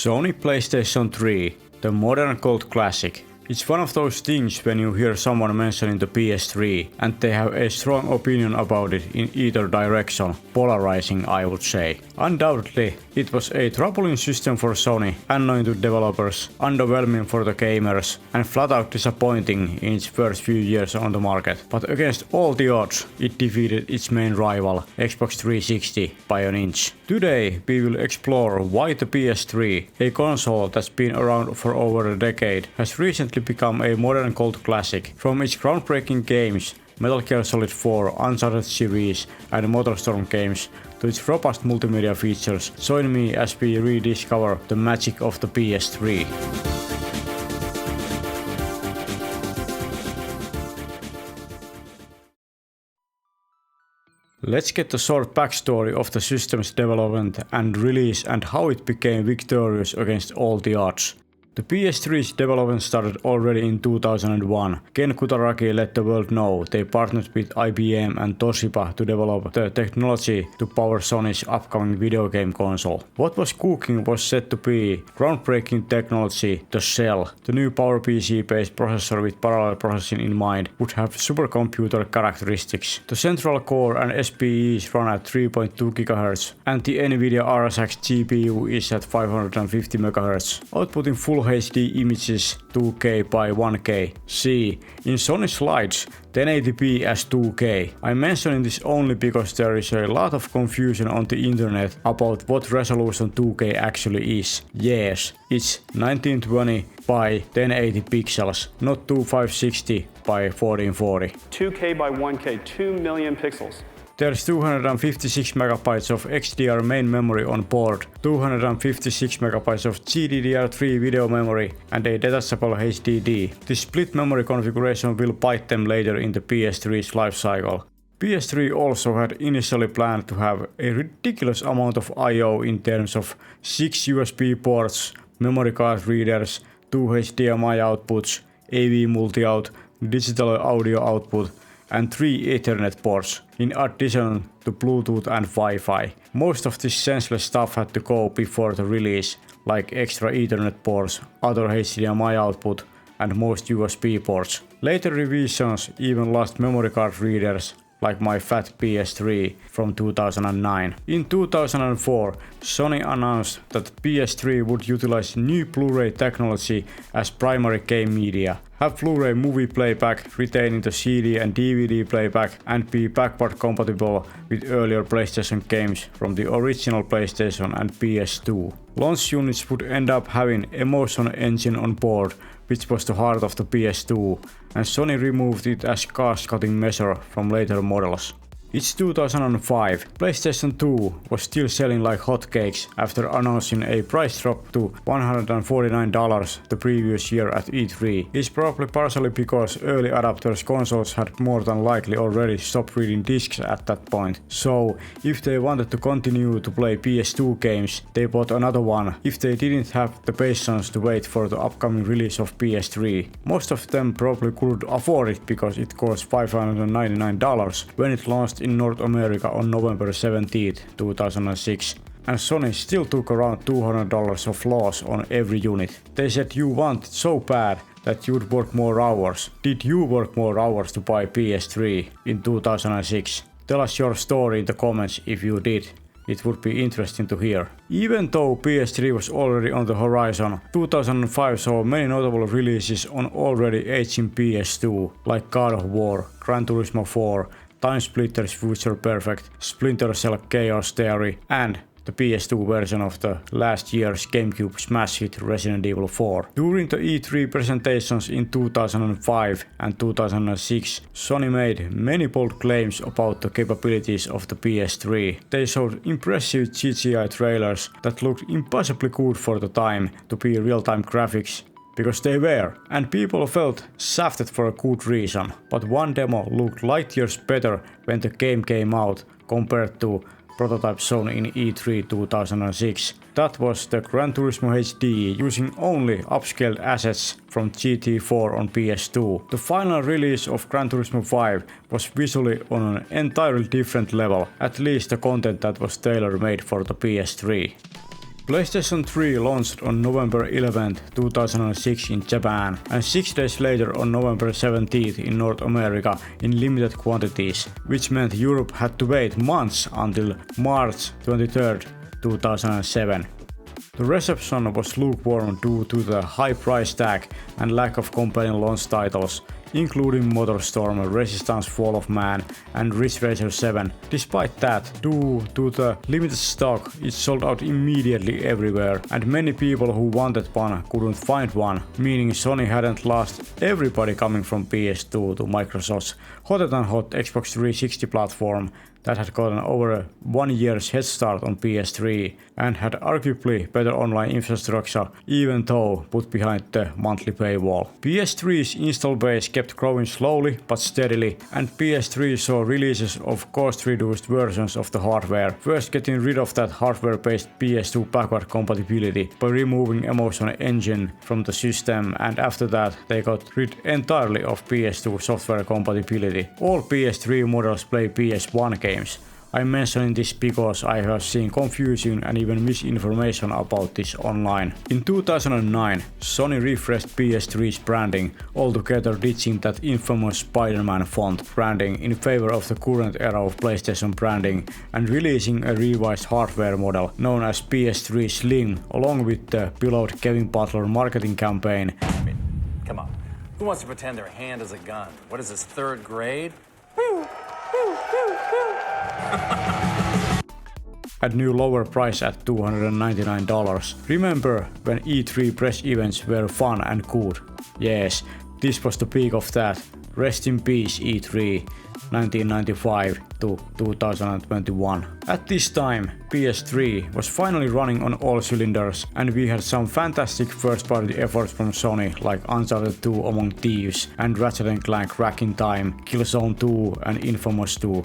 Sony PlayStation 3, the modern cult classic. It's one of those things when you hear someone mentioning the PS3 and they have a strong opinion about it in either direction. Polarizing, I would say. Undoubtedly, it was a troubling system for Sony, annoying to developers, underwhelming for the gamers, and flat out disappointing in its first few years on the market. But against all the odds, it defeated its main rival, Xbox 360, by an inch. Today, we will explore why the PS3, a console that's been around for over a decade, has recently become a modern cult classic. From its groundbreaking games, Metal Gear Solid 4, Uncharted series and MotorStorm games, to its robust multimedia features, join me as we rediscover the magic of the PS3. Let's get the short backstory of the system's development and release and how it became victorious against all the odds. The PS3's development started already in 2001. Ken Kutaragi let the world know they partnered with IBM and Toshiba to develop the technology to power Sony's upcoming video game console. What was cooking was said to be groundbreaking technology, the Cell. The new PowerPC-based processor with parallel processing in mind would have supercomputer characteristics. The central core and SPEs run at 3.2 GHz and the NVIDIA RSX GPU is at 550 MHz, outputting full HD images 2K by 1K. See, in Sony slides, 1080p as 2K. I'm mentioning this only because there is a lot of confusion on the internet about what resolution 2K actually is. Yes, it's 1920 by 1080 pixels, not 2560 by 1440. 2K by 1K, 2 million pixels. There's 256 MB of XDR main memory on board, 256 MB of GDDR3 video memory and a detachable HDD. This split memory configuration will bite them later in the PS3's lifecycle. PS3 also had initially planned to have a ridiculous amount of I/O in terms of 6 USB ports, memory card readers, 2 HDMI outputs, AV multi-out, digital audio output, and 3 Ethernet ports, in addition to Bluetooth and Wi-Fi. Most of this senseless stuff had to go before the release, like extra Ethernet ports, other HDMI output, and most USB ports. Later revisions even lost memory card readers, like my fat PS3 from 2009. In 2004, Sony announced that PS3 would utilize new Blu-ray technology as primary game media, have Blu-ray movie playback retaining the CD and DVD playback, and be backward compatible with earlier PlayStation games from the original PlayStation and PS2. Launch units would end up having Emotion Engine on board, which was the heart of the PS2, and Sony removed it as cost-cutting measure from later models. It's 2005. PlayStation 2 was still selling like hotcakes after announcing a price drop to $149 the previous year at E3. It's probably partially because early adopters consoles had more than likely already stopped reading discs at that point. So, if they wanted to continue to play PS2 games, they bought another one if they didn't have the patience to wait for the upcoming release of PS3. Most of them probably couldn't afford it because it cost $599 when it launched in North America on November 17, 2006. And Sony still took around $200 of loss on every unit. They said you want it so bad that you'd work more hours. Did you work more hours to buy PS3 in 2006? Tell us your story in the comments if you did. It would be interesting to hear. Even though PS3 was already on the horizon, 2005 saw many notable releases on already aging PS2, like God of War, Gran Turismo 4, Time Splitter's Future Perfect, Splinter Cell Chaos Theory, and the PS2 version of the last year's GameCube smash hit Resident Evil 4. During the E3 presentations in 2005 and 2006, Sony made many bold claims about the capabilities of the PS3. They showed impressive CGI trailers that looked impossibly good for the time to be real-time graphics, because they were, and people felt shafted for a good reason. But one demo looked light years better when the game came out compared to prototype shown in E3 2006. That was the Gran Turismo HD using only upscaled assets from GT4 on PS2. The final release of Gran Turismo 5 was visually on an entirely different level, at least the content that was tailor-made for the PS3. PlayStation 3 launched on November 11, 2006 in Japan and 6 days later on November 17 in North America in limited quantities, which meant Europe had to wait months until March 23, 2007. The reception was lukewarm due to the high price tag and lack of compelling launch titles, including MotorStorm, Resistance Fall of Man and Ridge Racer 7. Despite that, due to the limited stock, it sold out immediately everywhere, and many people who wanted one couldn't find one, meaning Sony hadn't lost everybody coming from PS2 to Microsoft's hotter than hot Xbox 360 platform that had gotten over 1 year's head start on PS3 and had arguably better online infrastructure, even though put behind the monthly paywall. PS3's install base kept growing slowly but steadily, and PS3 saw releases of cost-reduced versions of the hardware, first getting rid of that hardware-based PS2 backward compatibility by removing Emotion Engine from the system, and after that they got rid entirely of PS2 software compatibility. All PS3 models play PS1 games. I'm mentioning this because I have seen confusion and even misinformation about this online. In 2009, Sony refreshed PS3's branding, altogether ditching that infamous Spider-Man font branding in favor of the current era of PlayStation branding and releasing a revised hardware model known as PS3 Slim, along with the beloved Kevin Butler marketing campaign. Come on, who wants to pretend their hand is a gun? What is this, 3rd grade? At new lower price at $299. Remember when E3 press events were fun and good? Yes, this was the peak of that. Rest in peace E3, 1995 to 2021. At this time, PS3 was finally running on all cylinders, and we had some fantastic first-party efforts from Sony like Uncharted 2 Among Thieves and Ratchet & Clank Wrack in Time, Killzone 2 and Infamous 2.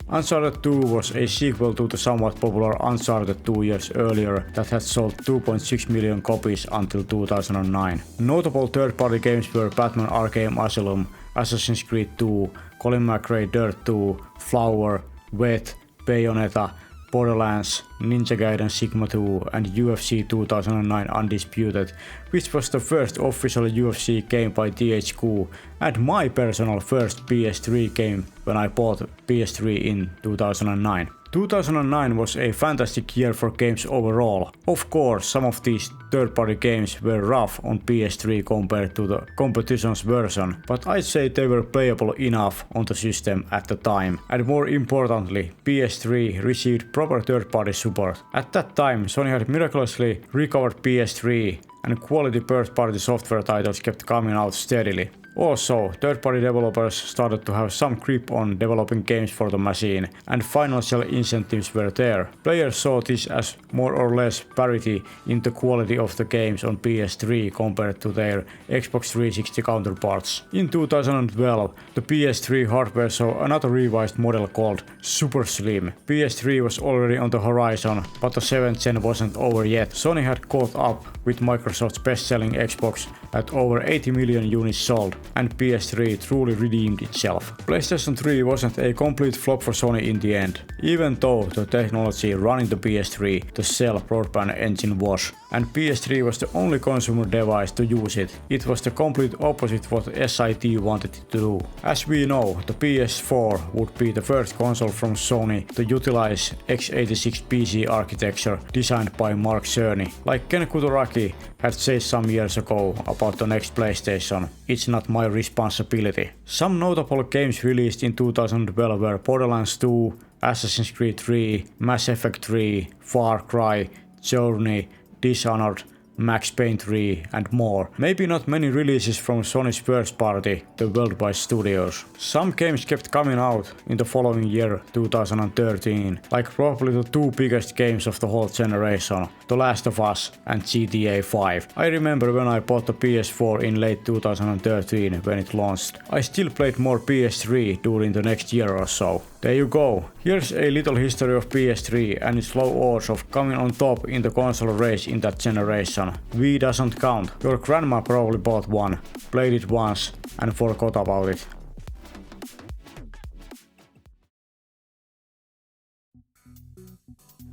Uncharted 2 was a sequel to the somewhat popular Uncharted 2 years earlier that had sold 2.6 million copies until 2009. Notable third-party games were Batman Arkham Asylum, Assassin's Creed 2, Colin McRae Dirt 2, Flower, Wet, Bayonetta, Borderlands, Ninja Gaiden Sigma 2 and UFC 2009 Undisputed, which was the first official UFC game by THQ and my personal first PS3 game when I bought PS3 in 2009. 2009 was a fantastic year for games overall. Of course, some of these third-party games were rough on PS3 compared to the competition's version, but I'd say they were playable enough on the system at the time. And more importantly, PS3 received proper third-party support. At that time, Sony had miraculously recovered PS3 and quality third-party software titles kept coming out steadily. Also, third-party developers started to have some grip on developing games for the machine, and financial incentives were there. Players saw this as more or less parity in the quality of the games on PS3 compared to their Xbox 360 counterparts. In 2012, the PS3 hardware saw another revised model called Super Slim. PS3 was already on the horizon, but the 7th gen wasn't over yet. Sony had caught up with Microsoft's best-selling Xbox at over 80 million units sold, and PS3 truly redeemed itself. PlayStation 3 wasn't a complete flop for Sony in the end, even though the technology running the PS3, the Cell broadband engine was, and PS3 was the only consumer device to use it. It was the complete opposite what SIT wanted it to do. As we know, the PS4 would be the first console from Sony to utilize x86 PC architecture designed by Mark Cerny. Like Ken Kutaragi had said some years ago about the next PlayStation, it's not my responsibility. Some notable games released in 2012 were Borderlands 2, Assassin's Creed 3, Mass Effect 3, Far Cry, Journey, Dishonored, Max Payne 3 and more. Maybe not many releases from Sony's first party, the Worldwide Studios. Some games kept coming out in the following year, 2013, like probably the two biggest games of the whole generation, The Last of Us and GTA 5. I remember when I bought the PS4 in late 2013 when it launched. I still played more PS3 during the next year or so. There you go. Here's a little history of PS3 and its low odds of coming on top in the console race in that generation. Wii doesn't count. Your grandma probably bought one, played it once and forgot about it.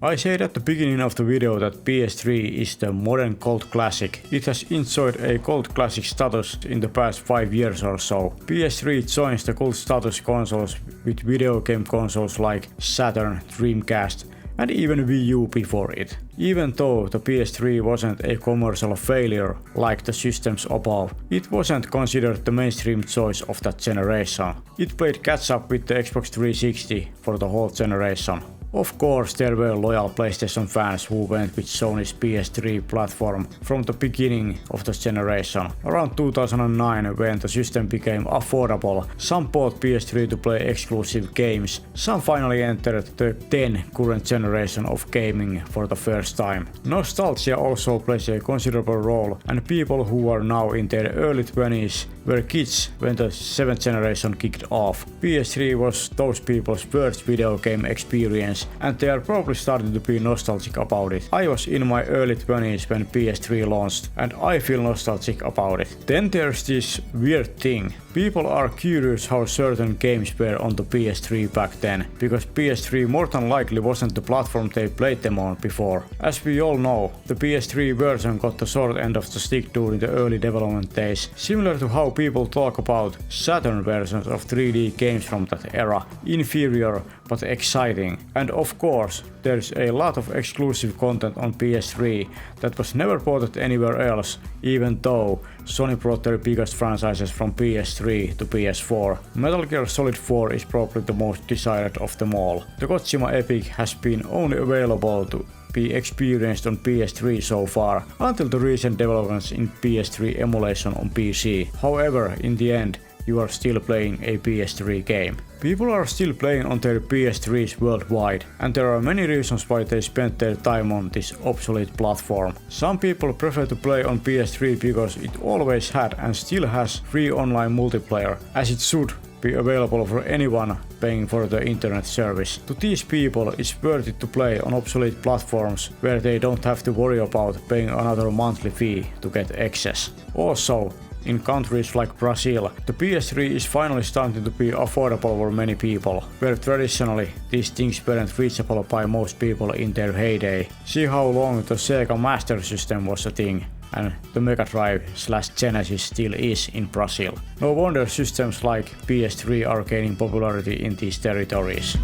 I said at the beginning of the video that PS3 is the modern cult classic. It has enjoyed a cult classic status in the past 5 years or so. PS3 joins the cult status consoles with video game consoles like Saturn, Dreamcast, and even Wii U before it. Even though the PS3 wasn't a commercial failure like the systems above, it wasn't considered the mainstream choice of that generation. It played catch up with the Xbox 360 for the whole generation. Of course, there were loyal PlayStation fans who went with Sony's PS3 platform from the beginning of the generation. Around 2009, when the system became affordable, some bought PS3 to play exclusive games. Some finally entered the then current generation of gaming for the first time. Nostalgia also plays a considerable role, and people who are now in their early 20s were kids when the 7th generation kicked off. PS3 was those people's first video game experience, and they are probably starting to be nostalgic about it. I was in my early 20s when PS3 launched, and I feel nostalgic about it. Then there's this weird thing. People are curious how certain games were on the PS3 back then, because PS3 more than likely wasn't the platform they played them on before. As we all know, the PS3 version got the short end of the stick during the early development days, similar to how people talk about Saturn versions of 3D games from that era. Inferior but exciting. And of course, there's a lot of exclusive content on PS3 that was never ported anywhere else, even though Sony brought their biggest franchises from PS3 to PS4. Metal Gear Solid 4 is probably the most desired of them all. The Kojima Epic has been only available to be experienced on PS3 so far, until the recent developments in PS3 emulation on PC. However, in the end, you are still playing a PS3 game. People are still playing on their PS3s worldwide, and there are many reasons why they spent their time on this obsolete platform. Some people prefer to play on PS3 because it always had and still has free online multiplayer, as it should be available for anyone paying for the internet service. To these people, it's worth it to play on obsolete platforms where they don't have to worry about paying another monthly fee to get access. Also, in countries like Brazil, the PS3 is finally starting to be affordable for many people, where traditionally these things weren't reachable by most people in their heyday. See how long the Sega Master System was a thing, and the Mega Drive/Genesis still is in Brazil. No wonder systems like PS3 are gaining popularity in these territories.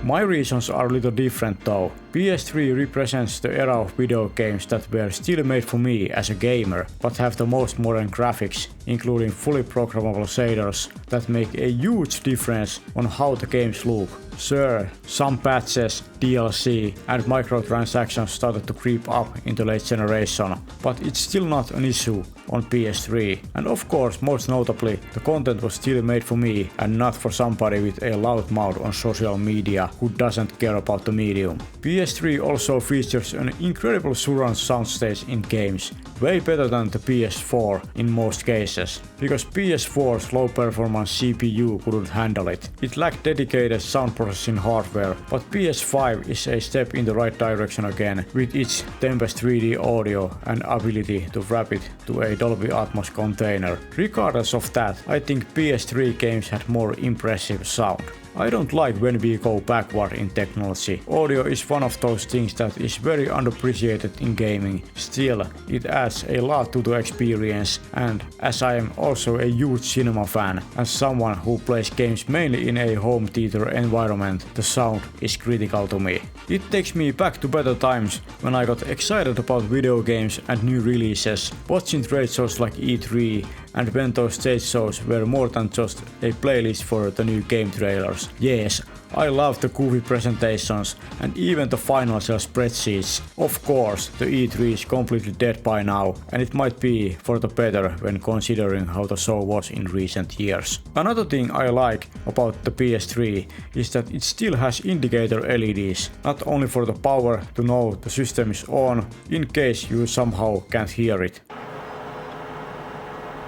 My reasons are a little different though. PS3 represents the era of video games that were still made for me as a gamer, but have the most modern graphics, including fully programmable shaders that make a huge difference on how the games look. Sure, some patches, DLC and microtransactions started to creep up in the late generation, but it's still not an issue on PS3. And of course, most notably, the content was still made for me and not for somebody with a loud mouth on social media who doesn't care about the medium. PS3 also features an incredible surround soundstage in games, way better than the PS4 in most cases, because PS4's low performance CPU couldn't handle it. It lacked dedicated sound processing hardware, but PS5 is a step in the right direction again with its Tempest 3D audio and ability to wrap it to a Dolby Atmos container. Regardless of that, I think PS3 games had more impressive sound. I don't like when we go backward in technology. Audio is one of those things that is very underappreciated in gaming. Still, it adds a lot to the experience, and as I am also a huge cinema fan and someone who plays games mainly in a home theater environment, the sound is critical to me. It takes me back to better times when I got excited about video games and new releases, watching trade shows like E3, and when those stage shows were more than just a playlist for the new game trailers. Yes, I love the goofy presentations and even the financial spreadsheets. Of course, the E3 is completely dead by now, and it might be for the better when considering how the show was in recent years. Another thing I like about the PS3 is that it still has indicator LEDs, not only for the power to know the system is on in case you somehow can't hear it.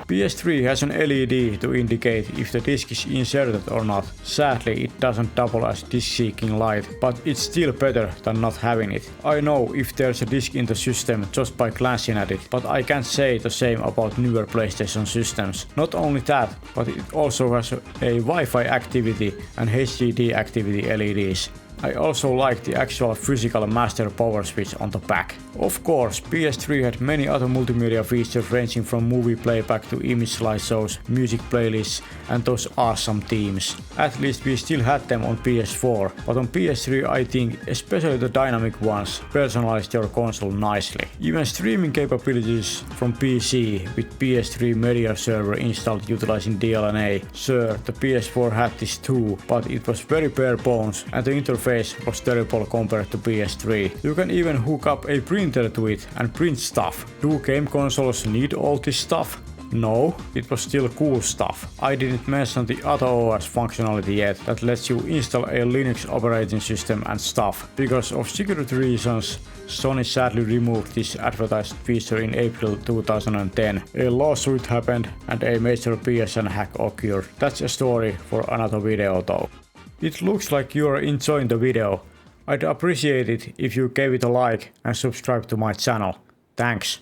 PS3 has an LED to indicate if the disc is inserted or not. Sadly, it doesn't double as disc-seeking light, but it's still better than not having it. I know if there's a disc in the system just by glancing at it, but I can't say the same about newer PlayStation systems. Not only that, but it also has a Wi-Fi activity and HDD activity LEDs. I also like the actual physical master power switch on the back. Of course, PS3 had many other multimedia features ranging from movie playback to image slideshows, music playlists and those awesome themes. At least we still had them on PS4, but on PS3 I think especially the dynamic ones personalized your console nicely. Even streaming capabilities from PC with PS3 media server installed utilizing DLNA. Sure, the PS4 had this too, but it was very bare bones and the interface was terrible compared to PS3. You can even hook up a printer to it and print stuff. Do game consoles need all this stuff? No, it was still cool stuff. I didn't mention the other OS functionality yet that lets you install a Linux operating system and stuff. Because of security reasons, Sony sadly removed this advertised feature in April 2010. A lawsuit happened and a major PSN hack occurred. That's a story for another video though. It looks like you are enjoying the video. I'd appreciate it if you gave it a like and subscribe to my channel. Thanks.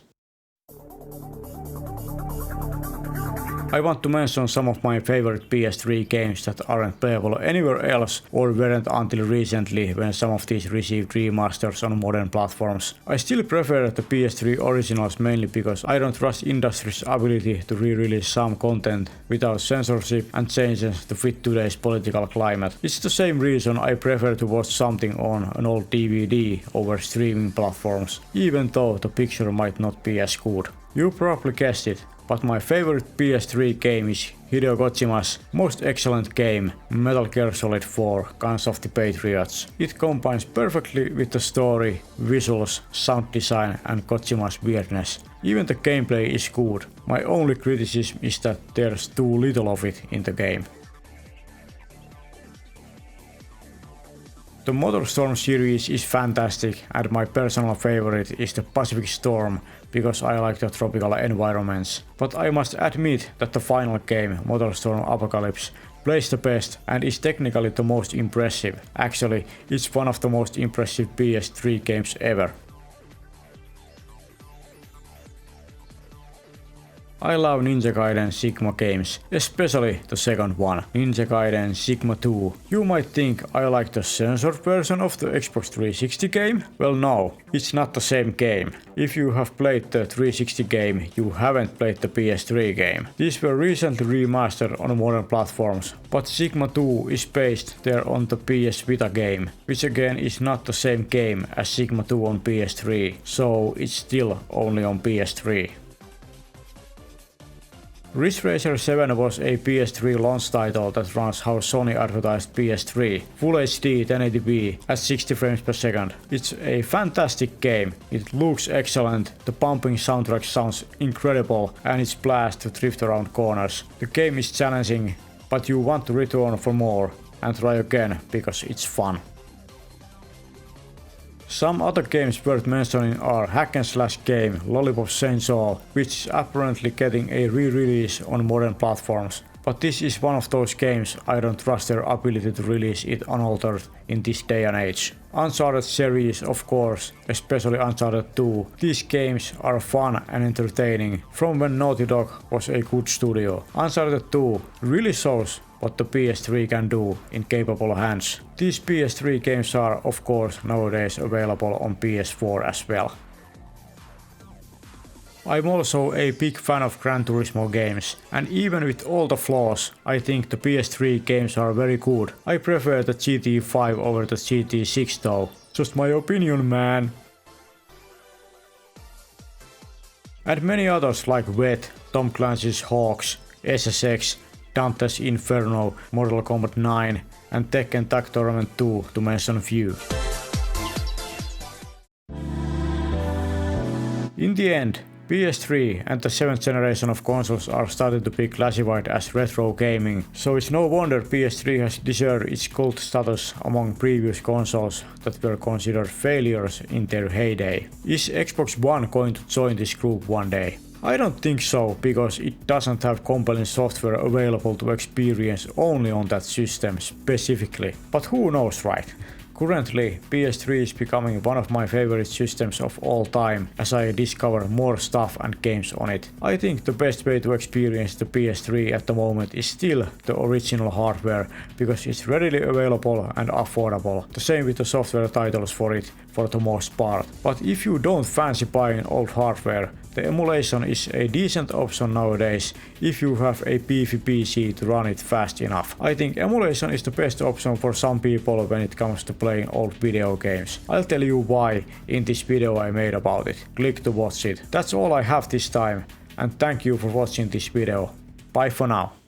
I want to mention some of my favorite PS3 games that aren't playable anywhere else or weren't until recently when some of these received remasters on modern platforms. I still prefer the PS3 originals mainly because I don't trust industry's ability to re-release some content without censorship and changes to fit today's political climate. It's the same reason I prefer to watch something on an old DVD over streaming platforms, even though the picture might not be as good. You probably guessed it. But my favorite PS3 game is Hideo Kojima's most excellent game, Metal Gear Solid 4: Guns of the Patriots. It combines perfectly with the story, visuals, sound design and Kojima's weirdness. Even the gameplay is good. My only criticism is that there's too little of it in the game. The MotorStorm series is fantastic and my personal favorite is the Pacific Storm because I like the tropical environments. But I must admit that the final game, MotorStorm Apocalypse, plays the best and is technically the most impressive. Actually, it's one of the most impressive PS3 games ever. I love Ninja Gaiden Sigma games, especially the second one, Ninja Gaiden Sigma 2. You might think I like the censored version of the Xbox 360 game? Well no, it's not the same game. If you have played the 360 game, you haven't played the PS3 game. These were recently remastered on modern platforms, but Sigma 2 is based there on the PS Vita game, which again is not the same game as Sigma 2 on PS3, so it's still only on PS3. Ridge Racer 7 was a PS3 launch title that runs how Sony advertised PS3, Full HD 1080p at 60 frames per second. It's a fantastic game, it looks excellent, the pumping soundtrack sounds incredible and it's blast to drift around corners. The game is challenging, but you want to return for more and try again because it's fun. Some other games worth mentioning are hack and slash game Lollipop Chainsaw, which is apparently getting a re-release on modern platforms. But this is one of those games I don't trust their ability to release it unaltered in this day and age. Uncharted series, of course, especially Uncharted 2. These games are fun and entertaining from when Naughty Dog was a good studio. Uncharted 2 really shows what the PS3 can do in capable hands. These PS3 games are, of course, nowadays available on PS4 as well. I'm also a big fan of Gran Turismo games, and even with all the flaws, I think the PS3 games are very good. I prefer the GT5 over the GT6 though. Just my opinion, man. And many others like Wet, Tom Clancy's Hawks, SSX, Dante's Inferno, Mortal Kombat 9 and Tekken Tag Tournament 2 to mention a few. In the end, PS3 and the 7th generation of consoles are starting to be classified as retro gaming, so it's no wonder PS3 has deserved its cult status among previous consoles that were considered failures in their heyday. Is Xbox One going to join this group one day? I don't think so, because it doesn't have compelling software available to experience only on that system specifically. But who knows, right? Currently, PS3 is becoming one of my favorite systems of all time as I discover more stuff and games on it. I think the best way to experience the PS3 at the moment is still the original hardware, because it's readily available and affordable. The same with the software titles for it for the most part. But if you don't fancy buying old hardware, the emulation is a decent option nowadays if you have a beefy PC to run it fast enough. I think emulation is the best option for some people when it comes to playing old video games. I'll tell you why in this video I made about it. Click to watch it. That's all I have this time, and thank you for watching this video. Bye for now.